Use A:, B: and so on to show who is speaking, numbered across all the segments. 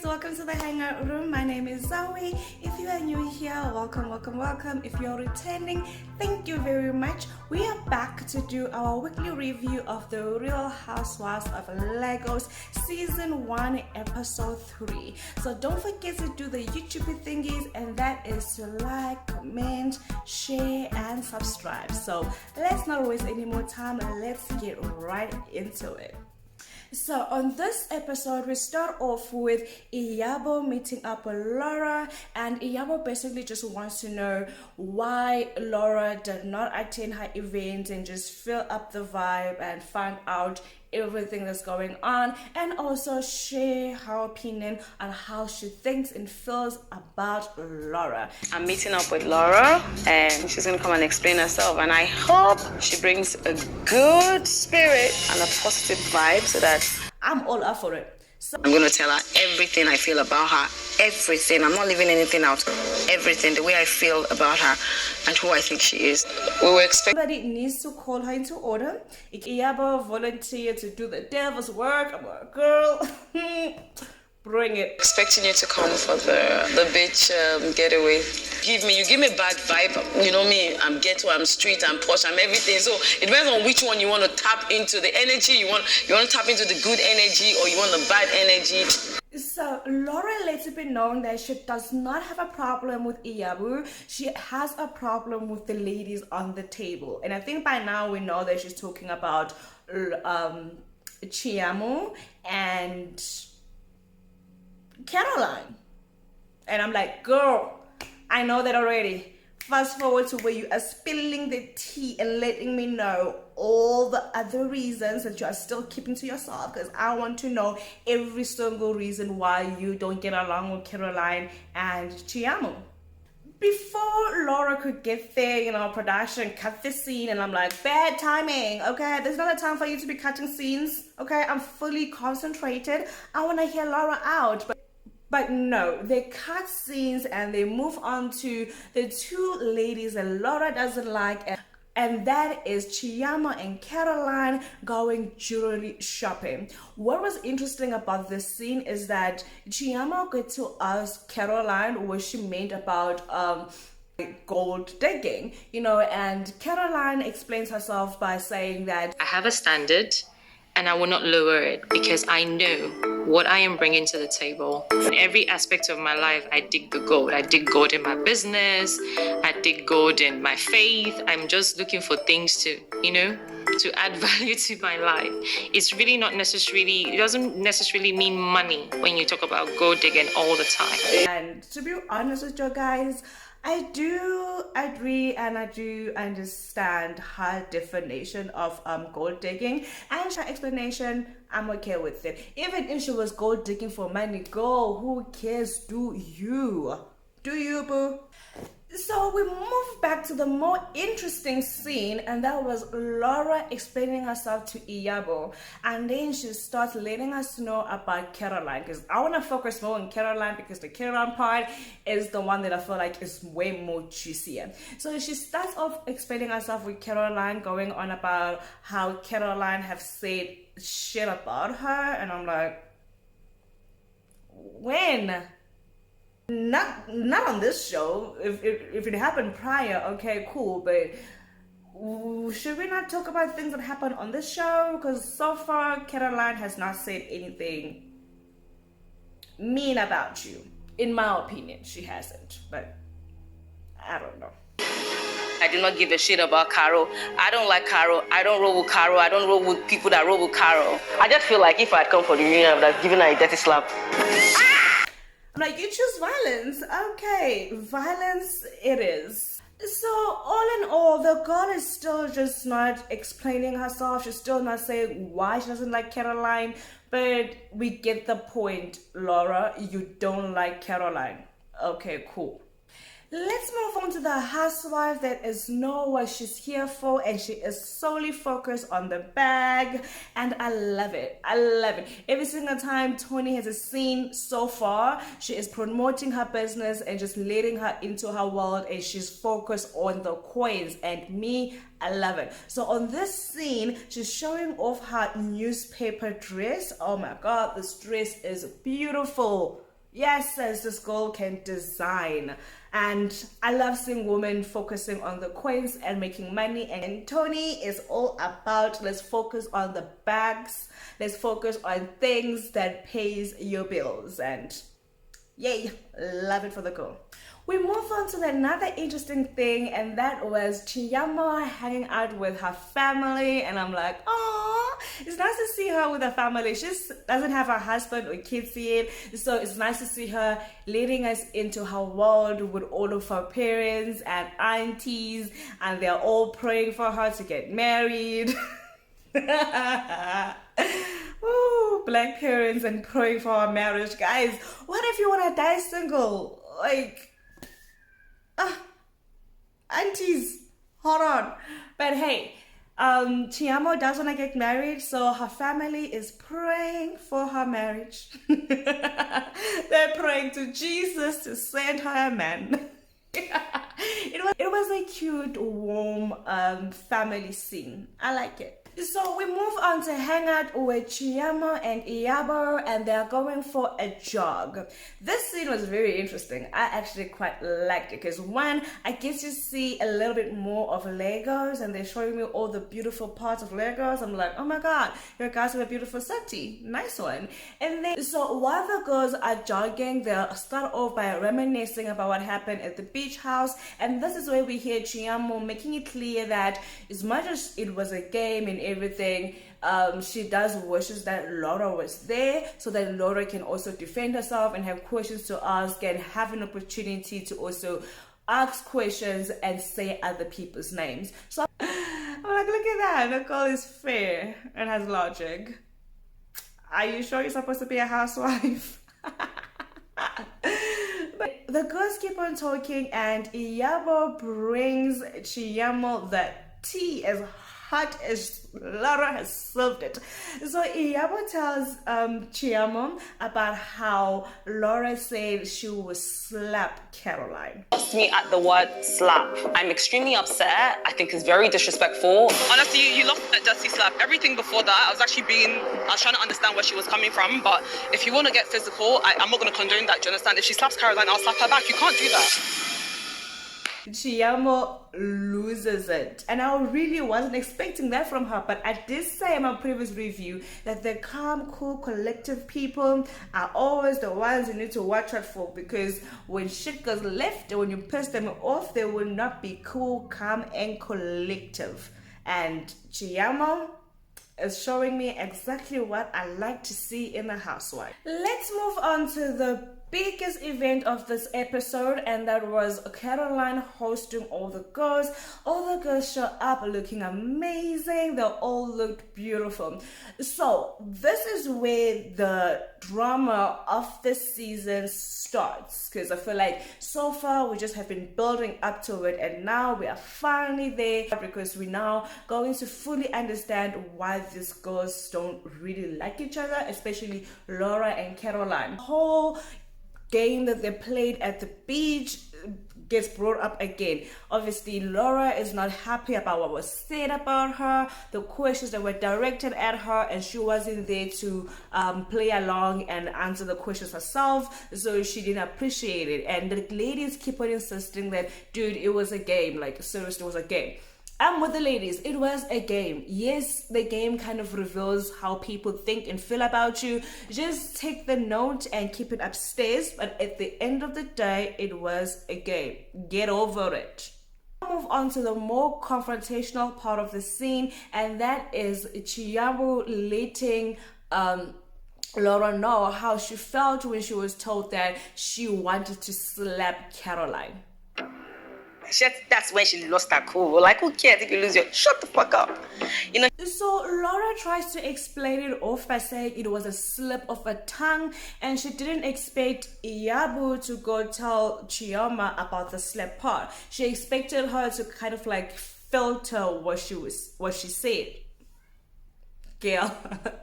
A: welcome to the Hangout Room. My name is Zoe. If you are new here, welcome. If you're returning, thank you very much. We are back to do our weekly review of the Real Housewives of Lagos Season 1 Episode 3. So don't forget to do the YouTube thingies, and that is to like, comment, share, and subscribe. So let's not waste any more time, let's get right into it. So on this episode, we start off with Iyabo meeting up with Laura, and Iyabo basically just wants to know why Laura did not attend her event and just fill up the vibe and find out everything that's going on, and also share her opinion on how she thinks and feels about Laura.
B: I'm meeting up with Laura and she's gonna come and explain herself, and I hope she brings a good spirit and a positive vibe so that
A: I'm all up for it. So
B: I'm gonna tell her everything I feel about her, everything. I'm not leaving anything out. Everything, the way I feel about her and who I think she is. We were expecting
A: somebody needs to call her into order. Iyabo volunteered to do the devil's work. I'm like, girl, bring it.
B: expecting you to come for the beach getaway. You give me bad vibe. You know me, I'm ghetto, I'm street, I'm posh, I'm everything. So it depends on which one you want to tap into. The energy you want to tap into the good energy, or you want the bad energy.
A: So Laura lets it be known that she does not have a problem with Iyabo. She has a problem with the ladies on the table. And I think by now we know that she's talking about Chiamo and Caroline. And I'm like, girl, I know that already. Fast forward to where you are spilling the tea and letting me know all the other reasons that you are still keeping to yourself, because I want to know every single reason why you don't get along with Caroline and Chiamo. Before Laura could get there, production cut the scene, and I'm like, bad timing, okay? There's not a time for you to be cutting scenes, okay? I'm fully concentrated. I want to hear Laura out, but no, they cut scenes and they move on to the two ladies that Laura doesn't like, and that is Chiamo and Caroline going jewelry shopping. What was interesting about this scene is that Chiamo got to ask Caroline what she meant about gold digging, and Caroline explains herself by saying that
C: I have a standard and I will not lower it, because I know what I am bringing to the table. In every aspect of my life, I dig the gold. I dig gold in my business. I dig gold in my faith. I'm just looking for things to add value to my life. It's really not necessarily, it doesn't necessarily mean money when you talk about gold digging all the time.
A: And to be honest with you guys, I do agree and I do understand her definition of gold digging, and her explanation, I'm okay with it. Even if she was gold digging for money, girl, who cares? Do you, boo? So we move back to the more interesting scene, and that was Laura explaining herself to Iyabo, and then she starts letting us know about Caroline, because I want to focus more on Caroline, because the Caroline part is the one that I feel like is way more juicier. So she starts off explaining herself with Caroline, going on about how Caroline have said shit about her, and I'm like, when? Not on this show. If it happened prior, okay, cool, but should we not talk about things that happened on this show? Because so far Caroline has not said anything mean about you. In my opinion, she hasn't, but I don't know.
B: I do not give a shit about Caro. I don't like Caro. I don't roll with Caro. I don't roll with people that roll with Caro. I just feel like if I had come for the reunion, I would have given her a dirty slap.
A: I'm like, you choose violence. Okay, violence it is. So all in all, the girl is still just not explaining herself. She's still not saying why she doesn't like Caroline. But we get the point, Laura. You don't like Caroline. Okay, cool. Let's move on to the housewife that is know what she's here for, and she is solely focused on the bag, and I love it. I love it. Every single time Tony has a scene so far, she is promoting her business and just letting her into her world, and she's focused on the coins, and me, I love it. So on this scene, she's showing off her newspaper dress. Oh my god, this dress is beautiful. Yes, says this girl can design. And I love seeing women focusing on the coins and making money. And Tony is all about, let's focus on the bags. Let's focus on things that pays your bills. And yay, love it for the girl. We move on to another interesting thing, and that was Chiyamo hanging out with her family. And I'm like, oh, it's nice to see her with her family. She just doesn't have her husband or kids yet, so it's nice to see her leading us into her world with all of her parents and aunties, and they're all praying for her to get married. Ooh, black parents and praying for her marriage. Guys, what if you want to die single? Like, aunties, hold on. But hey, Chiamo does want to get married, so her family is praying for her marriage. They're praying to Jesus to send her a man. It was a cute, warm family scene. I like it. So we move on to hang out with Chiamo and Iyabo, and they're going for a jog. This scene was very interesting. I actually quite liked it because one, I get to see a little bit more of Lagos, and they're showing me all the beautiful parts of Lagos. I'm like, oh my god, you guys have a beautiful city, nice one. And then, so while the girls are jogging, they'll start off by reminiscing about what happened at the beach house, and this is where we hear Chiamo making it clear that as much as it was a game and everything, she does wishes that Laura was there so that Laura can also defend herself and have questions to ask and have an opportunity to also ask questions and say other people's names. So I'm like, look at that, Nicole is fair and has logic. Are you sure you're supposed to be a housewife? But the girls keep on talking, and Iyabo brings Chiyamo the tea as hot as Laura has served it. So Iyabo tells Chiamo about how Laura said she would slap Caroline.
B: Lost me at the word slap. I'm extremely upset. I think it's very disrespectful. Honestly, you lost that dirty slap. Everything before that, I was trying to understand where she was coming from. But if you want to get physical, I'm not going to condone that. Do you understand? If she slaps Caroline, I'll slap her back. You can't do that.
A: Chiamo loses it, and I really wasn't expecting that from her, but I did say in my previous review that the calm, cool, collective people are always the ones you need to watch out for, because when shit goes left and when you piss them off, they will not be cool, calm, and collective. And Chiamo is showing me exactly what I like to see in a housewife. Let's move on to the biggest event of this episode, and that was Caroline hosting all the girls. All the girls show up looking amazing. They all looked beautiful. So this is where the drama of this season starts, because I feel like so far we just have been building up to it, and now we are finally there, because we're now going to fully understand why these girls don't really like each other, especially Laura and Caroline. The whole game that they played at the beach gets brought up again. Obviously, Laura is not happy about what was said about her, the questions that were directed at her, and she wasn't there to play along and answer the questions herself, so she didn't appreciate it. And the ladies keep on insisting that, dude, it was a game. Like, seriously, it was a game. I'm with the ladies. It was a game. Yes, the game kind of reveals how people think and feel about you. Just take the note and keep it upstairs. But at the end of the day, it was a game. Get over it. Move on to the more confrontational part of the scene, and that is Chiyabu letting Laura know how she felt when she was told that she wanted to slap Caroline.
B: That's when she lost her cool. Like, who cares if you lose your... Shut the fuck up. You know.
A: So Laura tries to explain it off by saying it was a slip of a tongue, and she didn't expect Iyabo to go tell Chioma about the slap part. She expected her to kind of like filter what she said. Girl,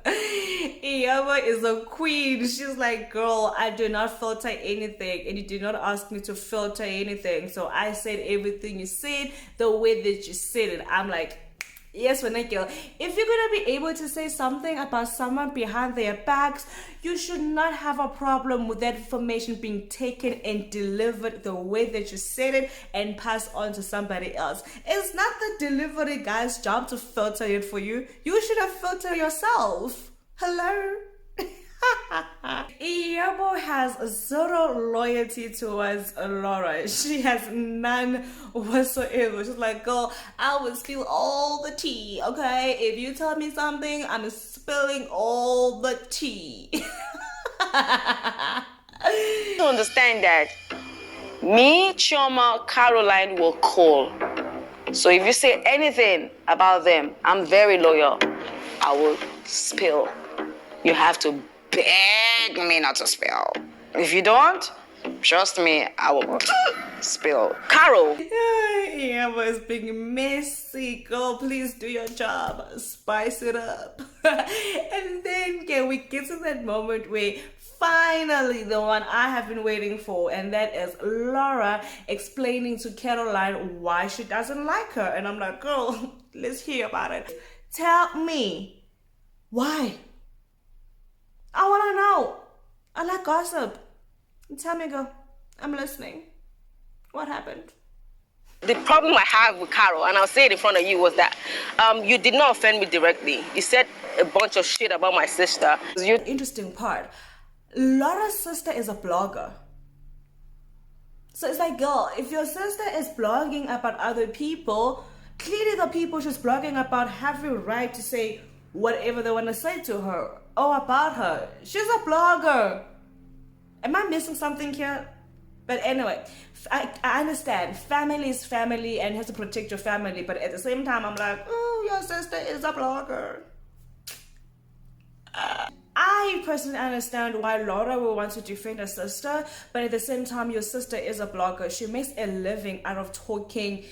A: Iyabo is a queen. She's like, girl, I do not filter anything, and you did not ask me to filter anything. So I said everything you said the way that you said it. I'm like, Yes, Vanilla, if you're gonna be able to say something about someone behind their backs, you should not have a problem with that information being taken and delivered the way that you said it and passed on to somebody else. It's not the delivery guy's job to filter it for you. You should have filtered yourself. Hello? Iyabo has zero loyalty towards Laura. She has none whatsoever. She's like, girl, I will spill all the tea, okay? If you tell me something, I'm spilling all the tea.
B: To understand that me, Chioma, Caroline will call. So if you say anything about them, I'm very loyal. I will spill. You have to beg me not to spill. If you don't, trust me, I will spill. Carol.
A: Yeah, but it's being messy. Girl, please do your job. Spice it up. And then we get to that moment where finally the one I have been waiting for, and that is Laura explaining to Caroline why she doesn't like her. And I'm like, girl, let's hear about it. Tell me why. I want to know. I like gossip. Tell me, girl. I'm listening. What happened?
B: The problem I have with Carol, and I'll say it in front of you, was that you did not offend me directly. You said a bunch of shit about my sister.
A: Interesting part. Laura's sister is a blogger. So it's like, girl, if your sister is blogging about other people, clearly the people she's blogging about have the right to say whatever they want to say to her or about her. She's a blogger. Am I missing something here? But anyway, I understand. Family is family and has to protect your family. But at the same time, I'm like, oh, your sister is a blogger. I personally understand why Laura will want to defend her sister, but at the same time, your sister is a blogger. She makes a living out of talking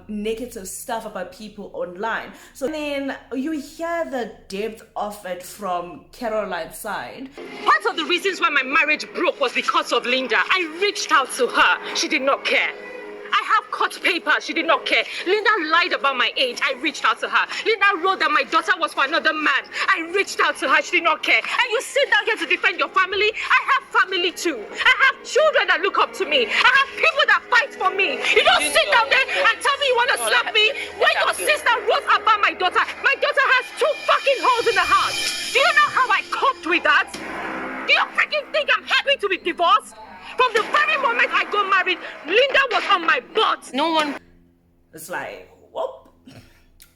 A: negative stuff about people online. So then you hear the depth of it from Caroline's side.
C: Part of the reasons why my marriage broke was because of Linda. I reached out to her. She did not care. I have court papers. She did not care. Linda lied about my age. I reached out to her. Linda wrote that my daughter was for another man. I reached out to her. She did not care. And you sit down here to defend your family? I have family too. I have children that look up to me. I have people that fight for me. You don't sit down there and tell me you want to slap me when your sister wrote about my daughter. My daughter has 2 fucking holes in the heart. Do you know how I coped with that? Do you freaking think I'm happy to be divorced? From the very moment I got married, Linda was on my butt. No one.
A: It's like, whoop.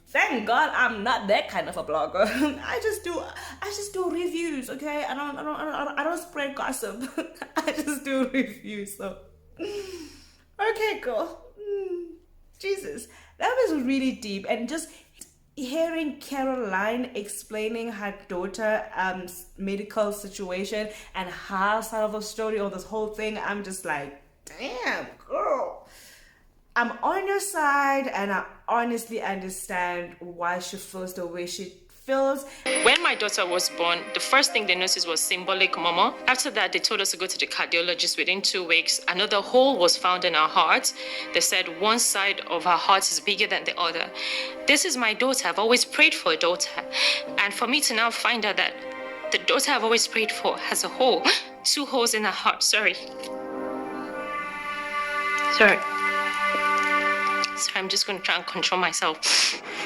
A: Thank God I'm not that kind of a blogger. I just do reviews, okay? I don't spread gossip. I just do reviews. So, okay, girl. Jesus, that was really deep, and just hearing Caroline explaining her daughter's medical situation and her side of the story on this whole thing, I'm just like, damn, girl. I'm on your side, and I honestly understand why she feels the way she feels.
C: When my daughter was born, the first thing they noticed was symbolic mama. After that, they told us to go to the cardiologist. Within 2 weeks, another hole was found in our heart. They said one side of her heart is bigger than the other. This is my daughter. I've always prayed for a daughter. And for me to now find out that the daughter I've always prayed for has a hole, 2 holes in her heart. Sorry, I'm just going to try and control myself.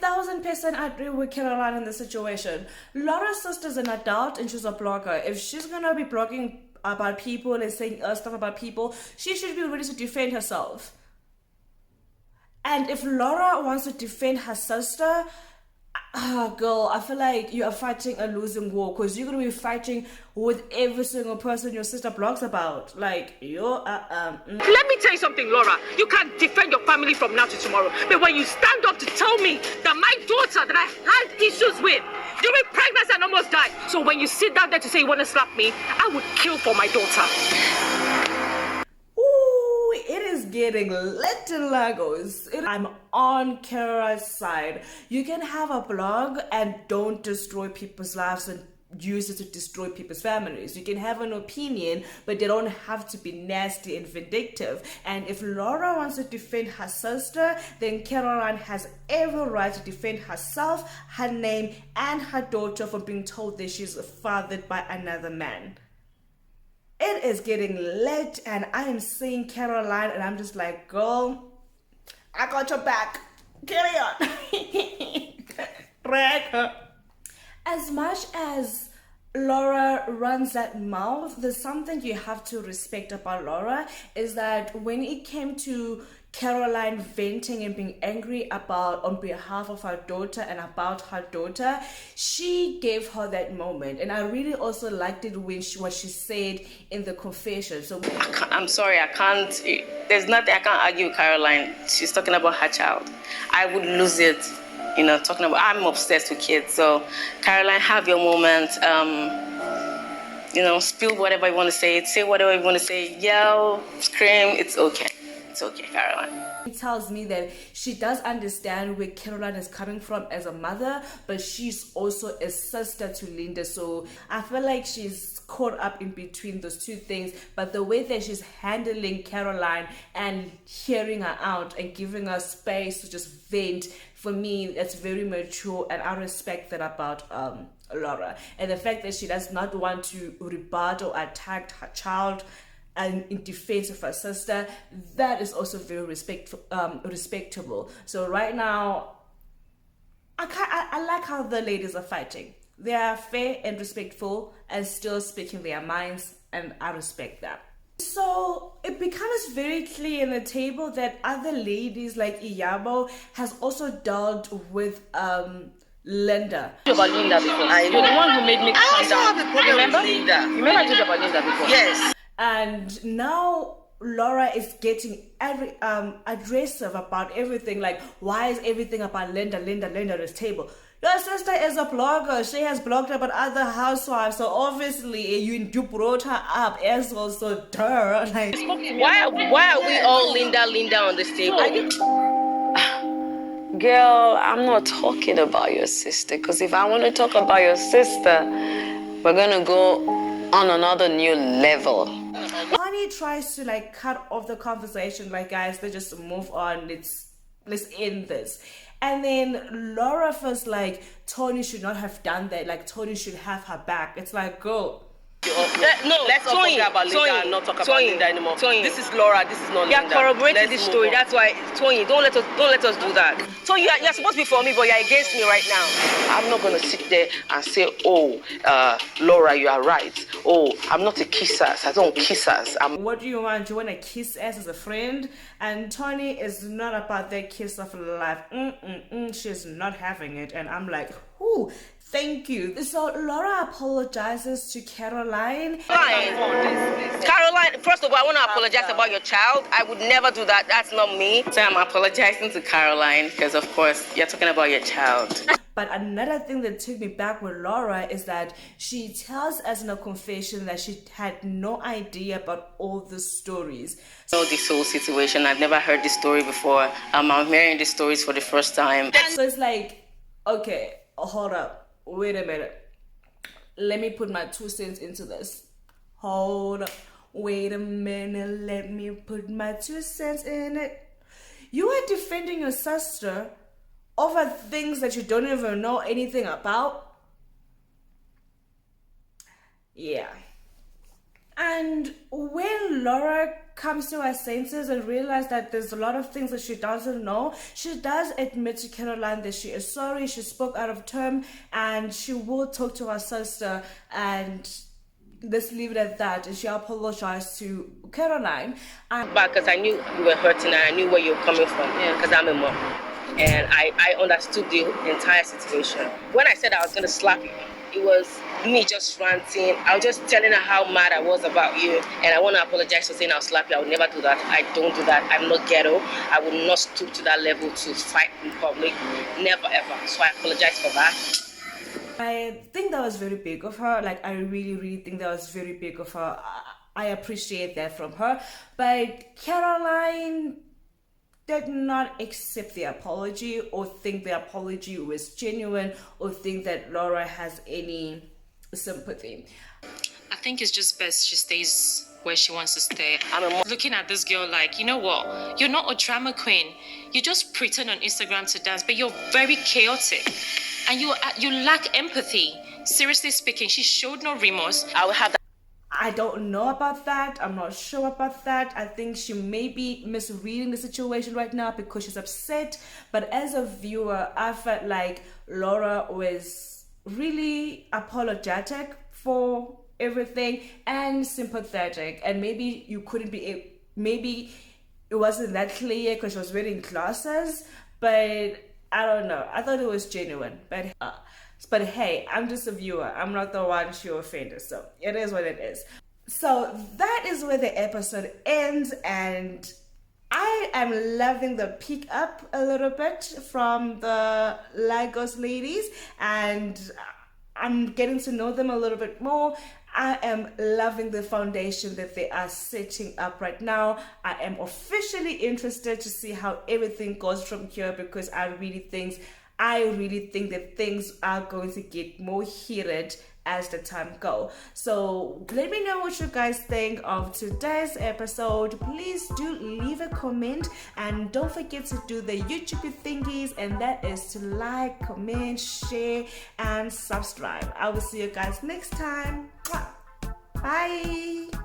A: 1000% agree with Caroline in this situation. Laura's sister's an adult and she's a blogger. If she's gonna be blogging about people and saying stuff about people, she should be ready to defend herself. And if Laura wants to defend her sister, girl, I feel like you are fighting a losing war, because you're gonna be fighting with every single person your sister blogs about. Like, you're
C: Let me tell you something, Laura. You can't defend your family from now to tomorrow. But when you stand up to tell me that my daughter that I had issues with during pregnancy and almost died, so when you sit down there to say you want to slap me, I would kill for my daughter.
A: It is getting lit in Lagos. I'm on Kara's side. You can have a blog and don't destroy people's lives and use it to destroy people's families. You can have an opinion, but they don't have to be nasty and vindictive. And if Laura wants to defend her sister, then Caroline has every right to defend herself, her name, and her daughter from being told that she's fathered by another man. It is getting late, and I am seeing Caroline, and I'm just like, girl, I got your back. Carry on. Drag her. As much as Laura runs that mouth, there's something you have to respect about Laura, is that when it came to Caroline venting and being angry about on behalf of her daughter and about her daughter, she gave her that moment. And I really also liked it when what she said in the confession. So
B: I'm sorry, I can't. There's nothing I can't argue with Caroline. She's talking about her child. I would lose it, talking about. I'm obsessed with kids. So, Caroline, have your moment. Spill whatever you want to say whatever you want to say, yell, scream. It's okay. It's okay, Caroline.
A: It tells me that she does understand where Caroline is coming from as a mother, but she's also a sister to Linda. So I feel like she's caught up in between those two things. But the way that she's handling Caroline and hearing her out and giving her space to just vent, for me, that's very mature, and I respect that about Laura. And the fact that she does not want to rebut or attack her child and in defense of her sister, that is also very respectable. So right now, I like how the ladies are fighting. They are fair and respectful and still speaking their minds, and I respect that. So it becomes very clear in the table that other ladies like Iyabo has also dealt with Linda.
B: About Linda before. You're the one who made me calm down. Remember? Remember I told you about Linda before? Yes.
A: And now Laura is getting aggressive about everything. Like, why is everything about Linda at this table? Your sister is a blogger. She has blogged about other housewives. So obviously you brought her up as well. So duh. Like,
B: why are we all Linda on this table? Girl, I'm not talking about your sister. Because if I want to talk about your sister, we're going to go on another new level.
A: Honey tries to cut off the conversation, like, guys, let's just move on, let's end this. And then Laura feels like Tony should not have done that, like Tony should have her back. It's like, girl,
B: no, let's not talk about Linda and not talk about Linda anymore. This is Laura, this is not Linda. You're corroborating this story. That's why, Tony, don't let us do that. So you're supposed to be for me, but you're against me right now. I'm not gonna sit there and say, Laura, you are right. I'm not a kisser. I don't kiss us.
A: What do you want? Do you want to kiss us as a friend? And Tony is not about that kiss of life. She's not having it. And I'm like, ooh, thank you. So Laura apologizes to Caroline.
B: Caroline, first of all, I want to apologize about your child. I would never do that. That's not me. So I'm apologizing to Caroline because, of course, you're talking about your child.
A: But another thing that took me back with Laura is that she tells us in a confession that she had no idea about all the stories.
B: So this whole situation, I've never heard this story before. I'm hearing these stories for the first time.
A: So it's like, okay, hold up, wait a minute. Let me put my 2 cents into this. Hold up, wait a minute, let me put my 2 cents in it. You are defending your sister over things that you don't even know anything about. Yeah. And when Laura comes to her senses and realizes that there's a lot of things that she doesn't know, she does admit to Caroline that she is sorry, she spoke out of turn, and she will talk to her sister, and let's leave it at that. And she apologized to Caroline.
B: Because I knew you were hurting and I knew where you were coming from, because I'm a mom. And I understood the entire situation. When I said I was going to slap you, it was me just ranting. I was just telling her how mad I was about you. And I want to apologize for saying I'll slap you. I would never do that. I don't do that. I'm not ghetto. I would not stoop to that level to fight in public. Never, ever. So I apologize for that.
A: I think that was very big of her. Like, I really, really think that was very big of her. I appreciate that from her. But Caroline did not accept the apology or think the apology was genuine or think that Laura has any sympathy.
C: I think it's just best she stays where she wants to stay. I'm looking at this girl like, you know what? You're not a drama queen. You just pretend on Instagram to dance, but you're very chaotic. And you lack empathy. Seriously speaking, she showed no remorse. I would have that.
A: I don't know about that. I'm not sure about that. I think she may be misreading the situation right now because she's upset. But as a viewer, I felt like Laura was really apologetic for everything and sympathetic. And maybe you couldn't be, maybe it wasn't that clear because she was wearing glasses. But I don't know. I thought it was genuine. But hey, I'm just a viewer. I'm not the one she offended. So it is what it is. So that is where the episode ends. And I am loving the pick up a little bit from the Lagos ladies. And I'm getting to know them a little bit more. I am loving the foundation that they are setting up right now. I am officially interested to see how everything goes from here because I really think that things are going to get more heated as the time go. So let me know what you guys think of today's episode. Please do leave a comment and don't forget to do the YouTube thingies, and that is to like, comment, share, and subscribe. I will see you guys next time. Bye.